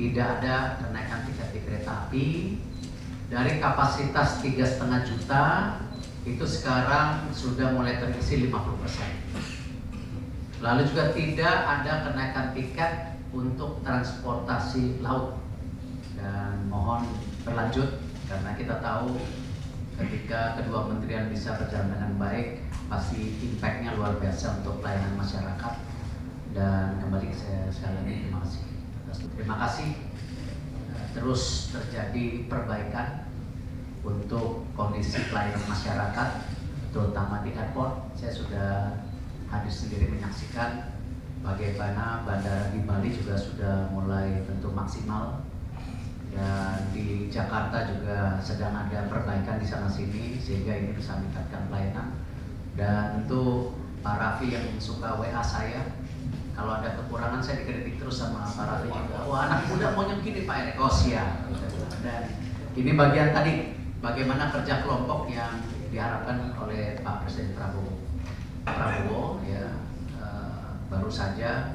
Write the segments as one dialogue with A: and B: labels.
A: tidak ada kenaikan tiket di kereta api. Dari kapasitas 3,5 juta itu sekarang sudah mulai terisi 50%. Lalu juga tidak ada kenaikan tiket untuk transportasi laut, dan mohon berlanjut karena kita tahu ketika kedua kementerian bisa berjalan dengan baik pasti impact-nya luar biasa untuk pelayanan masyarakat. Dan kembali saya sekali lagi terima kasih. Terus terjadi perbaikan untuk kondisi pelayanan masyarakat, terutama di airport. Saya sudah hadir sendiri menyaksikan bagaimana bandara di Bali juga sudah mulai tentu maksimal, dan di Jakarta juga sedang ada perbaikan di sana sini sehingga ini bisa meningkatkan pelayanan. Dan tentu Pak Raffi yang suka WA saya, kalau ada kekurangan saya dikritik terus sama Pak Raffi juga. Wah, anak muda maunya begini Pak Erick. Oh siap. Dan ini bagian tadi bagaimana kerja kelompok yang diharapkan oleh Pak Presiden Prabowo ya, baru saja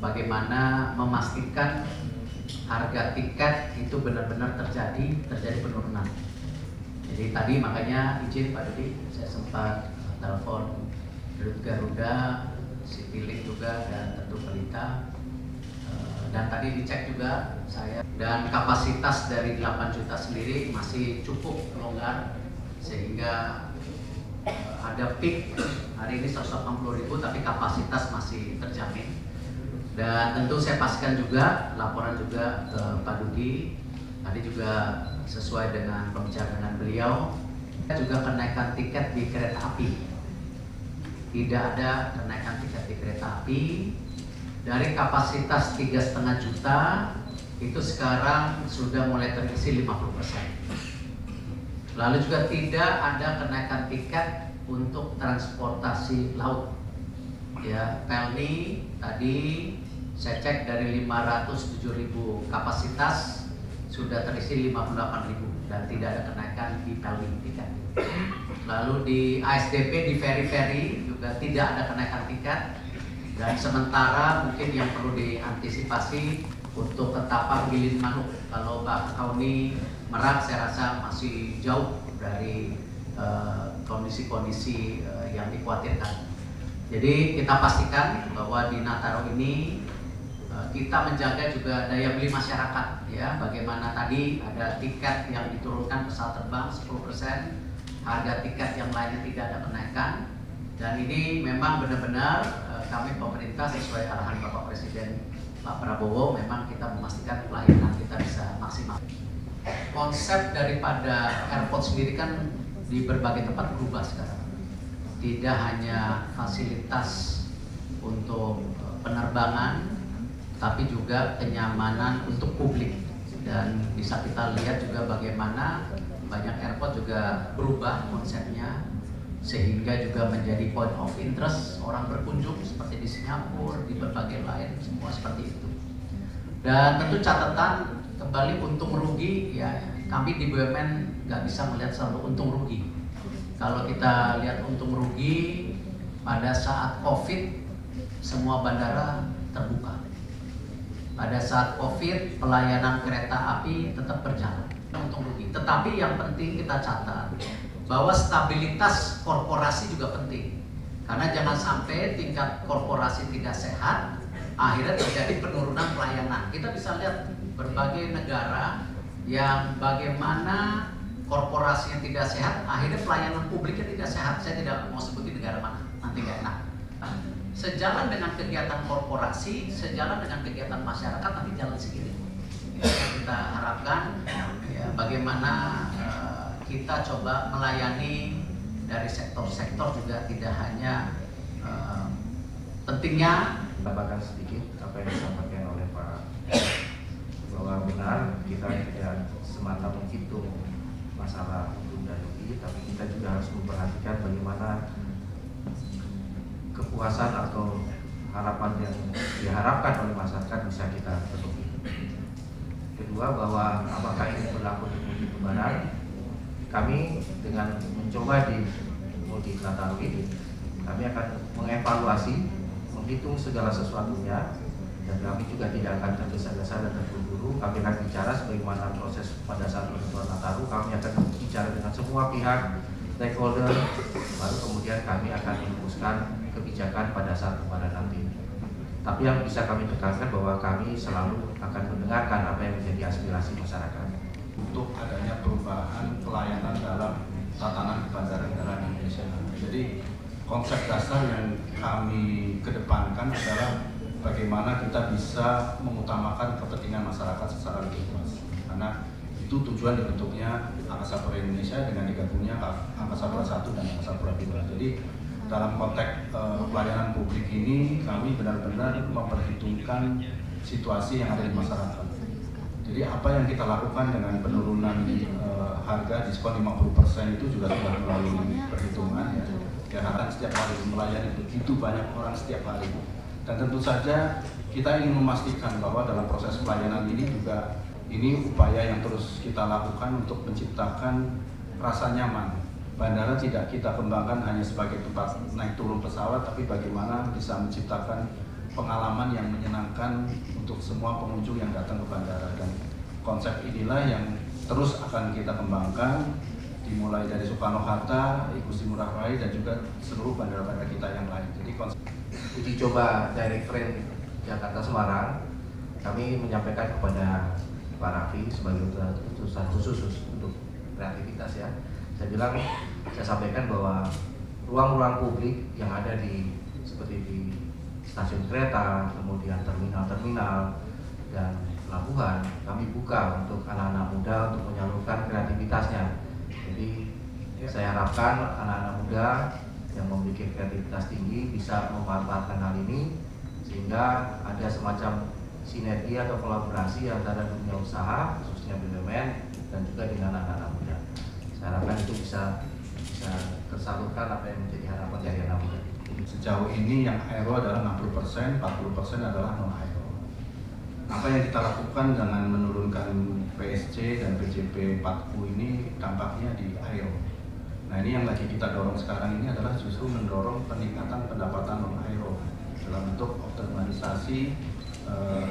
A: bagaimana memastikan harga tiket itu benar-benar terjadi penurunan. Jadi tadi makanya izin Pak Dudi, saya sempat telepon Garuda, Citylink juga, dan tentu Pelita, dan tadi dicek juga saya, dan kapasitas dari 8 juta sendiri masih cukup longgar sehingga ada peak hari ini 180.000 tapi kapasitas masih terjamin. Dan tentu saya pastikan juga laporan juga ke Pak Dudi tadi juga sesuai dengan pembicaraan dengan beliau, juga kenaikan tiket di kereta api. Tidak ada kenaikan tiket di kereta api. Dari kapasitas 3,5 juta itu sekarang sudah mulai terisi 50%. Lalu juga tidak ada kenaikan tiket untuk transportasi laut. Ya, Pelni tadi saya cek dari 507.000 kapasitas sudah terisi 58.000 dan tidak ada kenaikan di Pelni tiket. Lalu di ASDP di ferry-ferry juga tidak ada kenaikan tiket. Dan sementara mungkin yang perlu diantisipasi untuk Ketapang Gilin Manuk, kalau Bakahuni Merak saya rasa masih jauh dari kondisi-kondisi yang dikhawatirkan. Jadi kita pastikan bahwa di Nataru ini kita menjaga juga daya beli masyarakat ya. Bagaimana tadi ada tiket yang diturunkan pesawat terbang 10%, harga tiket yang lainnya tidak ada kenaikan. Dan ini memang benar-benar kami pemerintah sesuai arahan Bapak Presiden Pak Prabowo, memang kita memastikan pelayanan kita bisa maksimal. Konsep daripada airport sendiri kan di berbagai tempat berubah sekarang. Tidak hanya fasilitas untuk penerbangan, tapi juga kenyamanan untuk publik. Dan bisa kita lihat juga bagaimana banyak airport juga berubah konsepnya, sehingga juga menjadi point of interest orang berkunjung seperti di Singapura, di berbagai lain, semua seperti itu. Dan tentu catatan kembali untung rugi ya, kami di BUMN nggak bisa melihat selalu untung rugi. Kalau kita lihat untung rugi pada saat COVID semua bandara terbuka. Pada saat COVID pelayanan kereta api tetap berjalan, untung rugi. Tetapi yang penting kita catat bahwa stabilitas korporasi juga penting, karena jangan sampai tingkat korporasi tidak sehat akhirnya terjadi penurunan pelayanan. Kita bisa lihat berbagai negara yang bagaimana korporasi yang tidak sehat akhirnya pelayanan publiknya tidak sehat. Saya tidak mau sebutin negara mana, nanti nggak enak. Sejalan dengan kegiatan korporasi, sejalan dengan kegiatan masyarakat, nanti jalan segini. Yang kita harapkan ya, bagaimana kita coba melayani dari sektor-sektor juga, tidak hanya pentingnya.
B: Tambahkan sedikit apa yang disampaikan oleh Pak, bahwa benar kita tidak semata menghitung masalah untung dan rugi, tapi kita juga harus memperhatikan bagaimana kepuasan atau harapan yang diharapkan oleh masyarakat bisa kita penuhi. Kedua, bahwa apakah ini berlaku untuk mudik lebaran, kami dengan mencoba di mudik Nataru ini, kami akan mengevaluasi, menghitung segala sesuatunya, dan kami juga tidak akan tergesa-gesa dan terburu-buru kami akan bicara sebagaimana proses pada saat penentuan Nataru. Kami akan bicara dengan semua pihak stakeholder, baru kemudian kami akan merumuskan kebijakan pada saat lebaran nanti. Tapi yang bisa kami tekankan bahwa kami selalu akan mendengarkan apa yang menjadi aspirasi masyarakat.
C: Untuk adanya perubahan pelayanan dalam tatanan bandara-bandara Indonesia. Jadi konsep dasar yang kami kedepankan adalah bagaimana kita bisa mengutamakan kepentingan masyarakat secara lebih luas. Karena itu tujuan dibentuknya Angkasa Pura Indonesia dengan digabungnya Angkasa Pura I dan Angkasa Pura II. Jadi dalam konteks pelayanan publik ini kami benar-benar memperhitungkan situasi yang ada di masyarakat. Jadi apa yang kita lakukan dengan penurunan harga diskon 50% itu juga sudah melalui perhitungan ya. Karena setiap hari melayani begitu banyak orang setiap hari. Dan tentu saja kita ingin memastikan bahwa dalam proses pelayanan ini juga ini upaya yang terus kita lakukan untuk menciptakan rasa nyaman. Bandara tidak kita kembangkan hanya sebagai tempat naik turun pesawat, tapi bagaimana bisa menciptakan pengalaman yang menyenangkan untuk semua pengunjung yang datang ke bandara. Dan konsep inilah yang terus akan kita kembangkan, dimulai dari Soekarno-Hatta, Igusti Ngurah Rai, dan juga seluruh bandara-bandara kita yang lain. Jadi konsep
B: uji coba direct train Jakarta Semarang, kami menyampaikan kepada Pak Raffi sebagai utusan khusus untuk kreativitas ya. Saya sampaikan bahwa ruang-ruang publik yang ada di seperti di stasiun kereta, kemudian terminal-terminal dan pelabuhan, kami buka untuk anak-anak muda untuk menyalurkan kreativitasnya. Jadi saya harapkan anak-anak muda yang memiliki kreativitas tinggi bisa memanfaatkan hal ini sehingga ada semacam sinergi atau kolaborasi antara dunia usaha khususnya BUMN dan juga dengan anak-anak muda. Saya harapkan itu bisa tersalurkan apa yang menjadi harapan dari anak muda.
C: Sejauh ini yang aero adalah 60%, 40% adalah non aero. Apa yang kita lakukan dengan menurunkan PSC dan PJP 4U ini dampaknya di aero. Nah ini yang lagi kita dorong sekarang ini adalah justru mendorong peningkatan pendapatan non aero dalam bentuk optimalisasi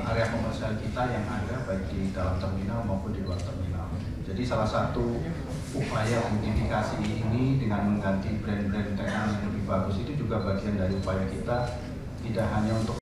C: area komersial kita yang ada baik di dalam terminal maupun di luar terminal. Jadi salah satu upaya identifikasi ini dengan mengganti brand-brand tenan yang lebih bagus itu juga bagian dari upaya kita tidak hanya untuk